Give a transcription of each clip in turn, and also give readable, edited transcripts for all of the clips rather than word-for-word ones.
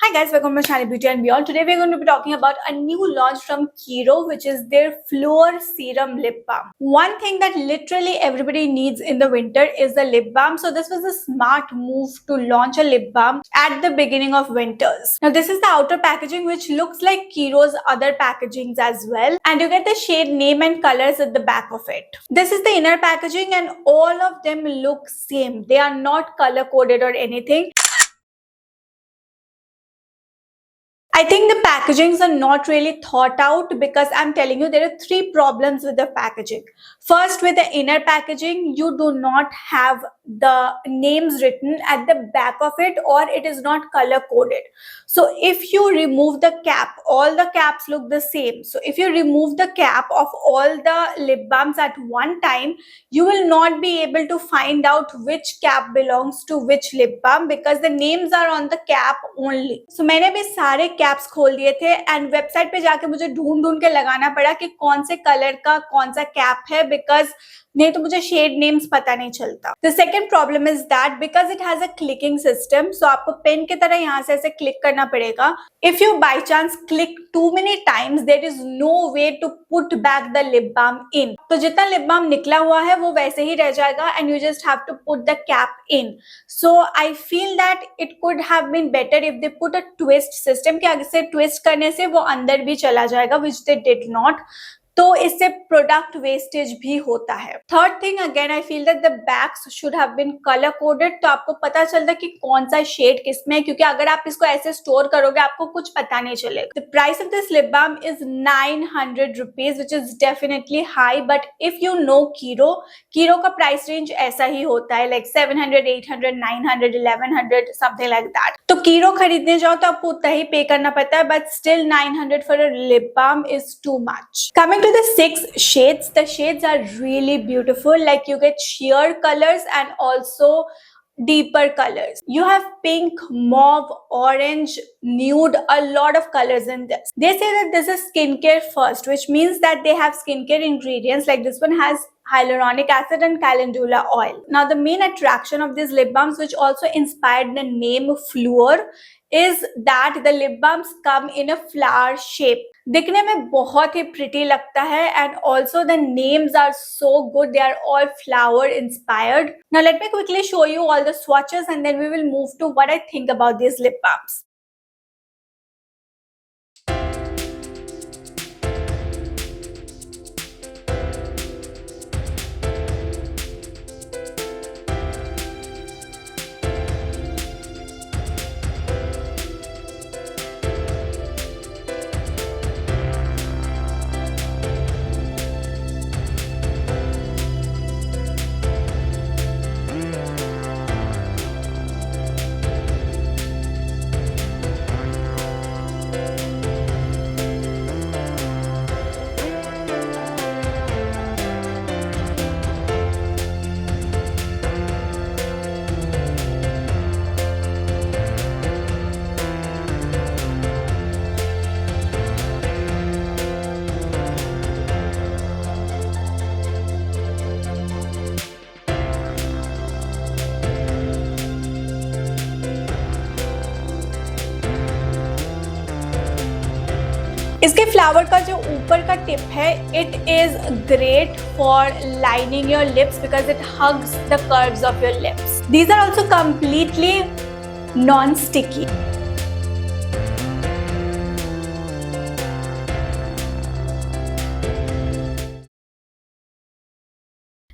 Hi guys, welcome to my channel Beauty and Beyond. Today we're going to be talking about a new launch from Kiro, which is their Fluor Serum Lip Balm. One thing that literally everybody needs in the winter is the lip balm. So this was a smart move to launch a lip balm at the beginning of winters. Now this is the outer packaging, which looks like Kiro's other packagings as well. And you get the shade name and colors at the back of it. This is the inner packaging and all of them look same. They are not color coded or anything. I think the packagings are not really thought out because I'm telling you there are three problems with the packaging. First, with the inner packaging, you do not have the names written at the back of it, or it is not color coded. So if you remove the cap, all the caps look the same. So if you remove the cap of all the lip balms at one time, you will not be able to find out which cap belongs to which lip balm because the names are on the cap only. So मैंने भी सारे caps खोल दिए थे and website पे जाके मुझे ढूंढ ढूंढ के लगाना पड़ा कि कौन से कलर का कौन सा कैप है बिकॉज नहीं तो मुझे शेड नेम्स पता नहीं चलता. The second problem is that because it has a clicking system, so आपको पेन की तरह यहाँ से ऐसे क्लिक करना पड़ेगा. If you by chance click too many times there is no way to put back the lip balm in. तो जितना लिप बाम निकला हुआ है वो वैसे ही रह जाएगा and you just have to put the cap in. So I feel that it could have been better if they put a twist system कि आगे से ट्विस्ट करने से वो अंदर भी चला जाएगा, विच दे डिड नॉट. तो इससे प्रोडक्ट वेस्टेज भी होता है. Third thing again I feel that the bags should have been colour coded, तो आपको पता चलता कि कौन सा शेड किसमें है, क्योंकि अगर आप इसको ऐसे स्टोर करोगे आपको कुछ पता नहीं चलेगा. The price of this lip balm is 900 rupees which is definitely high, but if you know Kiro का प्राइस रेंज ऐसा ही होता है लाइक 700, 800, 900, 1100 समथिंग लाइक दैट. तो कीरो खरीदने जाओ तो आपको उतना ही पे करना पड़ता है, but still 900 for a lip balm is too much. Coming to the 6 shades, the shades are really beautiful. Like you get sheer colors and also deeper colors. You have pink, mauve, orange, nude, a lot of colors in this. They say that this is skincare first, which means that they have skincare ingredients. Like this one has hyaluronic acid and calendula oil. Now the main attraction of these lip balms, which also inspired the name Fluor, is that the lip balms come in a flower shape. दिखने में बहुत ही pretty लगता है and also the names are so good. They are all flower inspired. Now let me quickly show you all the swatches and then we will move to what I think about these lip balms. इसके flower का जो ऊपर का tip है it is great for lining your lips because it hugs the curves of your lips. These are also completely non sticky.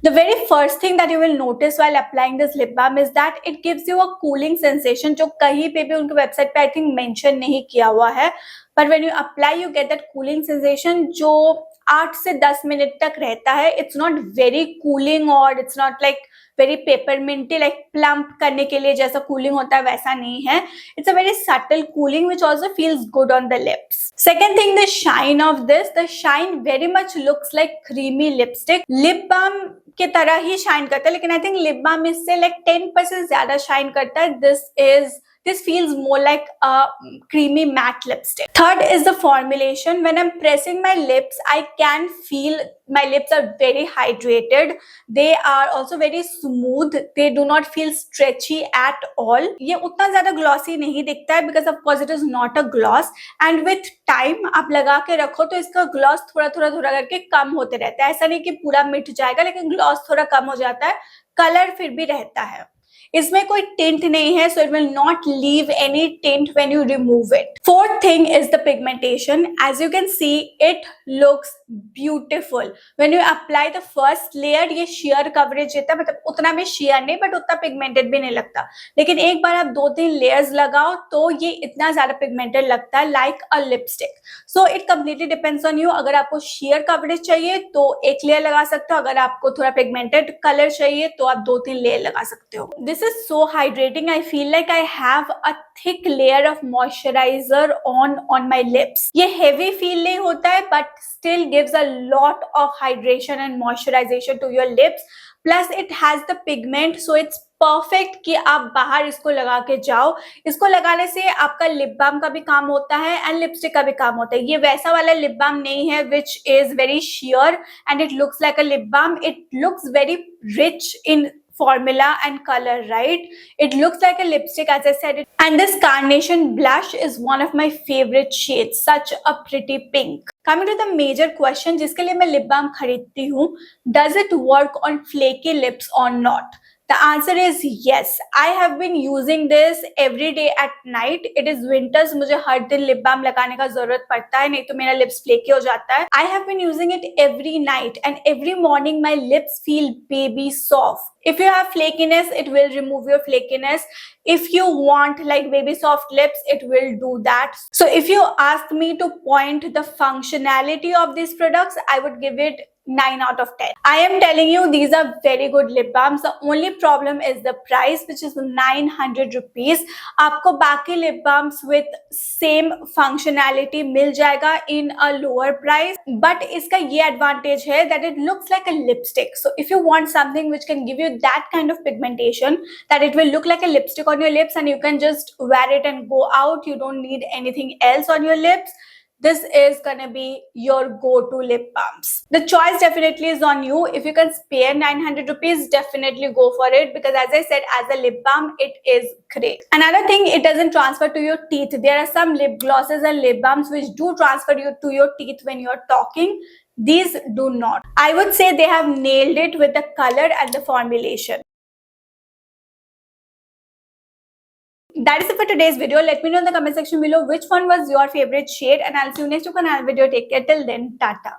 The very first thing that you will notice while applying this lip balm is that it gives you a cooling sensation, जो कहीं पे भी उनके website पे I think mention नहीं किया हुआ है. But when you apply, you get that cooling sensation जो 8 से 10 मिनट तक रहता है. It's not very cooling or it's not like very pepperminty, like plump करने के लिए जैसा cooling होता है वैसा नहीं है. It's a very subtle cooling which also feels good on the lips. Second thing, the shine of this. The shine very much looks like creamy lipstick. Lip balm की तरह ही शाइन करता है, लेकिन आई थिंक लिप बाम इससे like 10% ज्यादा shine करता है. This is this feels more like a creamy matte lipstick. Third is the formulation. When I'm pressing my lips, I can feel my lips are very hydrated. They are also very smooth. They do not feel stretchy at all. ये उतना ज़्यादा glossy नहीं दिखता है because of course it is not a gloss. And with time आप लगा के रखो तो इसका gloss थोड़ा थोड़ा थोड़ा करके कम होते रहता है. ऐसा नहीं कि पूरा मिट जाएगा, लेकिन gloss थोड़ा कम हो जाता है. कलर फिर भी रहता है. इसमें कोई टिंट नहीं है, so it will not leave any tint when you remove it. Fourth thing is the pigmentation. As you can see, it looks beautiful. When you apply the first layer, ये sheer coverage देता है, मतलब उतना भी sheer नहीं, but उतना pigmented भी नहीं लगता. लेकिन एक बार आप 2-3 layers लगाओ तो ये इतना ज़्यादा pigmented लगता है, like a lipstick. So it completely depends on you. अगर आपको sheer coverage चाहिए तो एक layer लगा सकते हो. अगर आपको थोड़ा pigmented color चाहिए तो आप 2-3 layer लगा सकते हो. This is so hydrating. I feel like I have a thick layer of moisturizer on my lips. ये heavy feel नहीं होता है, but still gives a lot of hydration and moisturization to your lips. Plus it has the pigment, so it's perfect कि आप बाहर इसको लगा के जाओ. इसको लगाने से आपका लिप बाम का भी काम होता है एंड लिपस्टिक का भी काम होता है. ये वैसा वाला लिप बाम नहीं है which is very sheer and it looks like a lip balm. It looks very rich in formula and color, right? It looks like a lipstick, as I said. And this Carnation blush is one of my favorite shades. Such a pretty pink. Coming to the major question, जिसके लिए मैं lip balm खरीदती हूँ, does it work on flaky lips or not? The answer is yes. I have been using this every day at night. It is winters. मुझे हर दिन lip balm लगाने का जरूरत पड़ता है, नहीं तो मेरा lips flaky हो जाता है. I have been using it every night and every morning my lips feel baby soft. If you have flakiness, it will remove your flakiness. If you want like baby soft lips, it will do that. So if you ask me to point the functionality of these products, I would give it 9 out of 10. I am telling you, these are very good lip balms. The only problem is the price, which is 900 rupees. आपको बाकी lip balms with same functionality मिल जाएगा in a lower price. But इसका ये advantage है that it looks like a lipstick. So if you want something which can give you that kind of pigmentation, that it will look like a lipstick on your lips and you can just wear it and go out, you don't need anything else on your lips, this is gonna be your go-to lip balms. The choice definitely is on you. If you can spare 900 rupees, definitely go for it because as I said, as a lip balm, it is great. Another thing, it doesn't transfer to your teeth. There are some lip glosses and lip balms which do transfer to your teeth when you're talking. These do not. I would say they have nailed it with the color and the formulation. That is it for today's video. Let me know in the comment section below which one was your favorite shade and I'll see you next to another video. Take care till then. Tata.